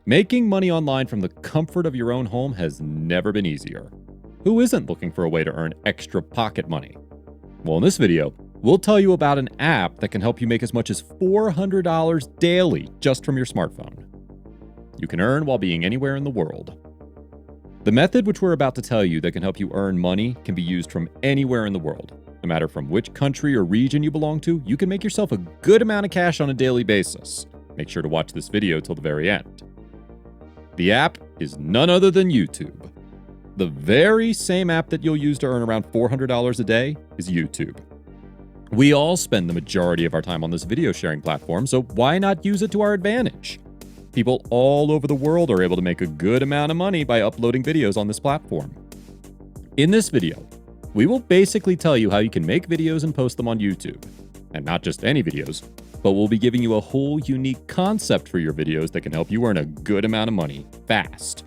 Making money online from the comfort of your own home has never been easier. Who isn't looking for a way to earn extra pocket money? Well, in this video, we'll tell you about an app that can help you make as much as $400 daily just from your smartphone. You can earn while being anywhere in the world. The method which we're about to tell you that can help you earn money can be used from anywhere in the world. No matter from which country or region you belong to, you can make yourself a good amount of cash on a daily basis. Make sure to watch this video till the very end. The app is none other than YouTube. The very same app that you'll use to earn around $400 a day is YouTube. We all spend the majority of our time on this video sharing platform, so why not use it to our advantage? People all over the world are able to make a good amount of money by uploading videos on this platform. In this video, we will basically tell you how you can make videos and post them on YouTube. And not just any videos, but we'll be giving you a whole unique concept for your videos that can help you earn a good amount of money fast.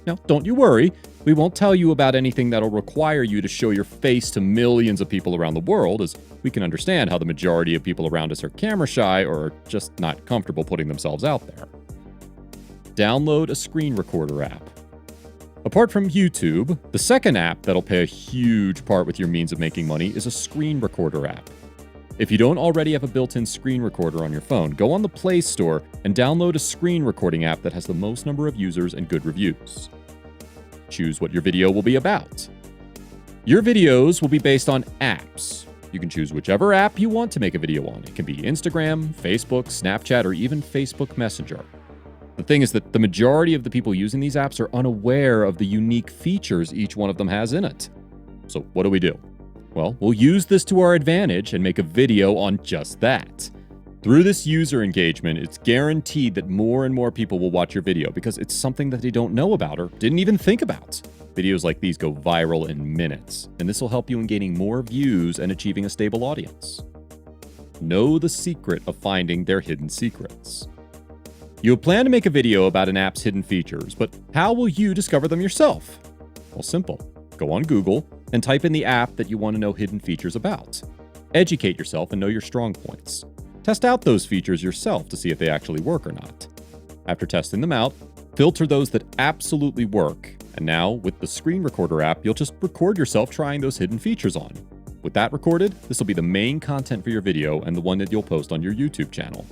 Now, don't you worry, we won't tell you about anything that'll require you to show your face to millions of people around the world, as we can understand how the majority of people around us are camera shy or are just not comfortable putting themselves out there. Download a screen recorder app. Apart from YouTube, the second app that'll play a huge part with your means of making money is a screen recorder app. If you don't already have a built-in screen recorder on your phone, go on the Play Store and download a screen recording app that has the most number of users and good reviews. Choose what your video will be about. Your videos will be based on apps. You can choose whichever app you want to make a video on. It can be Instagram, Facebook, Snapchat, or even Facebook Messenger. The thing is that the majority of the people using these apps are unaware of the unique features each one of them has in it. So what do? Well, we'll use this to our advantage and make a video on just that. Through this user engagement, it's guaranteed that more and more people will watch your video because it's something that they don't know about or didn't even think about. Videos like these go viral in minutes, and this will help you in gaining more views and achieving a stable audience. Know the secret of finding their hidden secrets. You plan to make a video about an app's hidden features, but how will you discover them yourself? Well, simple. Go on Google and type in the app that you want to know hidden features about. Educate yourself and know your strong points. Test out those features yourself to see if they actually work or not. After testing them out, filter those that absolutely work. And now, with the screen recorder app, you'll just record yourself trying those hidden features on. With that recorded, this will be the main content for your video and the one that you'll post on your YouTube channel.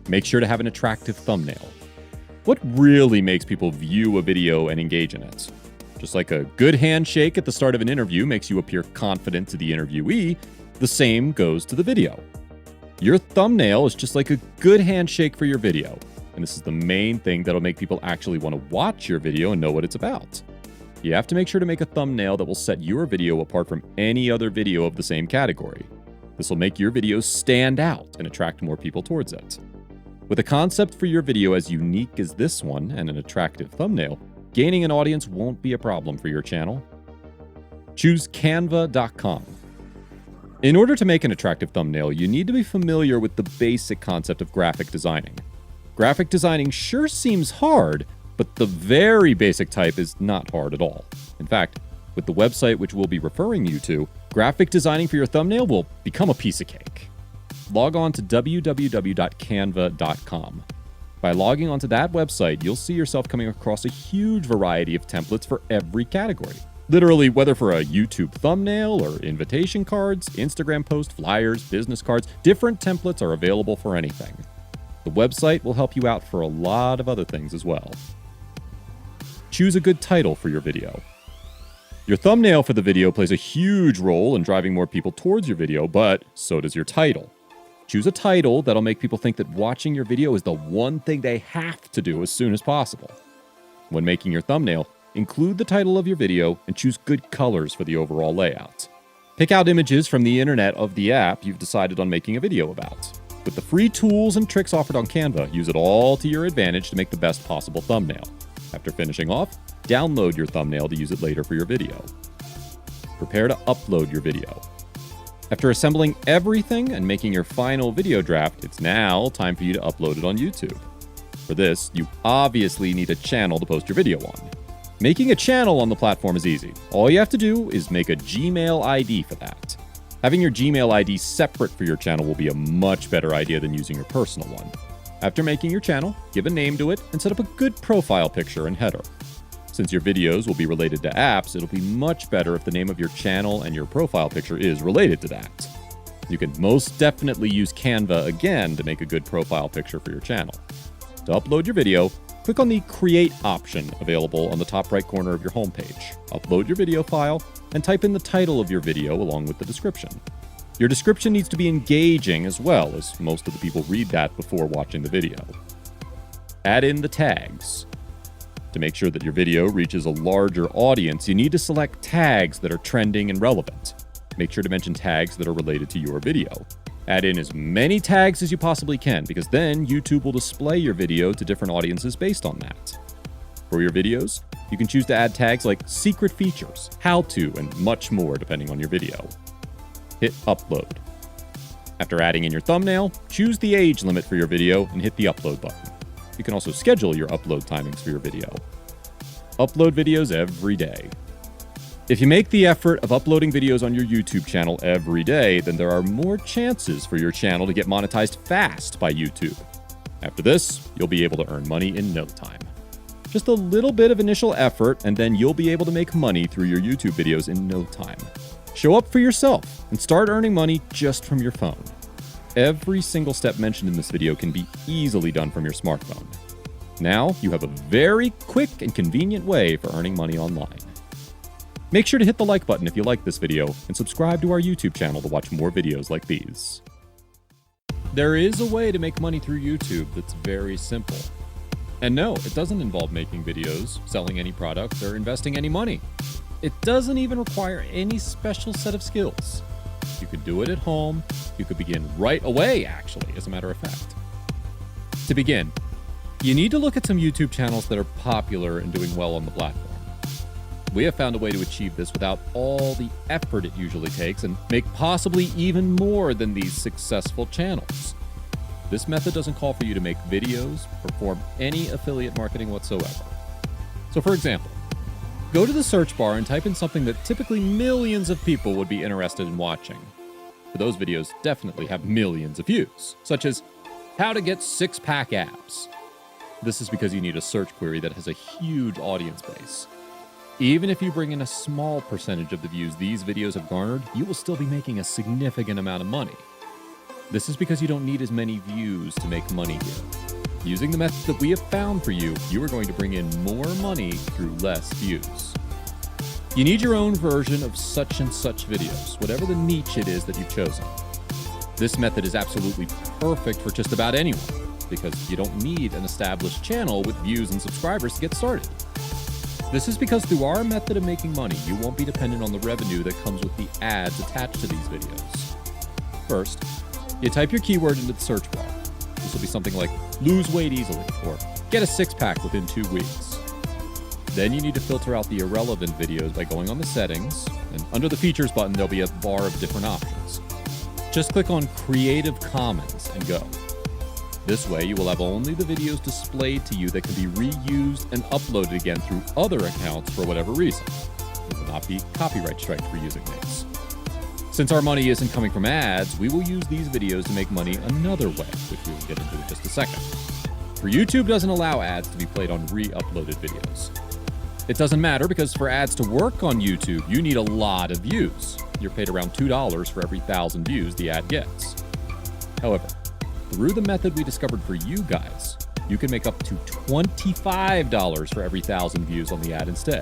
Make sure to have an attractive thumbnail. What really makes people view a video and engage in it? Just like a good handshake at the start of an interview makes you appear confident to the interviewee, the same goes to the video. Your thumbnail is just like a good handshake for your video, and this is the main thing that'll make people actually want to watch your video and know what it's about. You have to make sure to make a thumbnail that will set your video apart from any other video of the same category. This will make your video stand out and attract more people towards it. With a concept for your video as unique as this one and an attractive thumbnail, gaining an audience won't be a problem for your channel. Choose Canva.com. In order to make an attractive thumbnail, you need to be familiar with the basic concept of graphic designing. Graphic designing sure seems hard, but the very basic type is not hard at all. In fact, with the website which we'll be referring you to, graphic designing for your thumbnail will become a piece of cake. Log on to www.canva.com. By logging onto that website, you'll see yourself coming across a huge variety of templates for every category. Literally, whether for a YouTube thumbnail or invitation cards, Instagram post, flyers, business cards, different templates are available for anything. The website will help you out for a lot of other things as well. Choose a good title for your video. Your thumbnail for the video plays a huge role in driving more people towards your video, but so does your title. Choose a title that'll make people think that watching your video is the one thing they have to do as soon as possible. When making your thumbnail, include the title of your video and choose good colors for the overall layout. Pick out images from the internet of the app you've decided on making a video about. With the free tools and tricks offered on Canva, use it all to your advantage to make the best possible thumbnail. After finishing off, download your thumbnail to use it later for your video. Prepare to upload your video. After assembling everything and making your final video draft, it's now time for you to upload it on YouTube. For this, you obviously need a channel to post your video on. Making a channel on the platform is easy. All you have to do is make a Gmail ID for that. Having your Gmail ID separate for your channel will be a much better idea than using your personal one. After making your channel, give a name to it and set up a good profile picture and header. Since your videos will be related to apps, it'll be much better if the name of your channel and your profile picture is related to that. You can most definitely use Canva again to make a good profile picture for your channel. To upload your video, click on the Create option available on the top right corner of your homepage. Upload your video file and type in the title of your video along with the description. Your description needs to be engaging as well, as most of the people read that before watching the video. Add in the tags. To make sure that your video reaches a larger audience, you need to select tags that are trending and relevant. Make sure to mention tags that are related to your video. Add in as many tags as you possibly can, because then YouTube will display your video to different audiences based on that. For your videos, you can choose to add tags like secret features, how to, and much more depending on your video. Hit upload. After adding in your thumbnail, choose the age limit for your video and hit the upload button. You can also schedule your upload timings for your video. Upload videos every day. If you make the effort of uploading videos on your YouTube channel every day, then there are more chances for your channel to get monetized fast by YouTube. After this, you'll be able to earn money in no time. Just a little bit of initial effort, and then you'll be able to make money through your YouTube videos in no time. Show up for yourself and start earning money just from your phone. Every single step mentioned in this video can be easily done from your smartphone. Now, you have a very quick and convenient way for earning money online. Make sure to hit the like button if you like this video and subscribe to our YouTube channel to watch more videos like these. There is a way to make money through YouTube that's very simple. And no, it doesn't involve making videos, selling any product, or investing any money. It doesn't even require any special set of skills. You could do it at home. You could begin right away, actually, as a matter of fact. To begin, you need to look at some YouTube channels that are popular and doing well on the platform. We have found a way to achieve this without all the effort it usually takes and make possibly even more than these successful channels. This method doesn't call for you to make videos, perform any affiliate marketing whatsoever. So for example, go to the search bar and type in something that typically millions of people would be interested in watching. For those videos definitely have millions of views, such as how to get six-pack abs. This is because you need a search query that has a huge audience base. Even if you bring in a small percentage of the views these videos have garnered, you will still be making a significant amount of money. This is because you don't need as many views to make money here. Using the method that we have found for you, you are going to bring in more money through less views. You need your own version of such and such videos, whatever the niche it is that you've chosen. This method is absolutely perfect for just about anyone, because you don't need an established channel with views and subscribers to get started. This is because through our method of making money, you won't be dependent on the revenue that comes with the ads attached to these videos. First, you type your keyword into the search bar. This will be something like lose weight easily or get a six-pack within 2 weeks. Then you need to filter out the irrelevant videos by going on the settings, and under the features button, there'll be a bar of different options. Just click on Creative Commons and go. This way, you will have only the videos displayed to you that can be reused and uploaded again through other accounts for whatever reason. There will not be copyright strikes for using these. Since our money isn't coming from ads, we will use these videos to make money another way, which we will get into in just a second. For YouTube doesn't allow ads to be played on re-uploaded videos. It doesn't matter because for ads to work on YouTube, you need a lot of views. You're paid around $2 for every 1,000 views the ad gets. However, through the method we discovered for you guys, you can make up to $25 for every 1,000 views on the ad instead.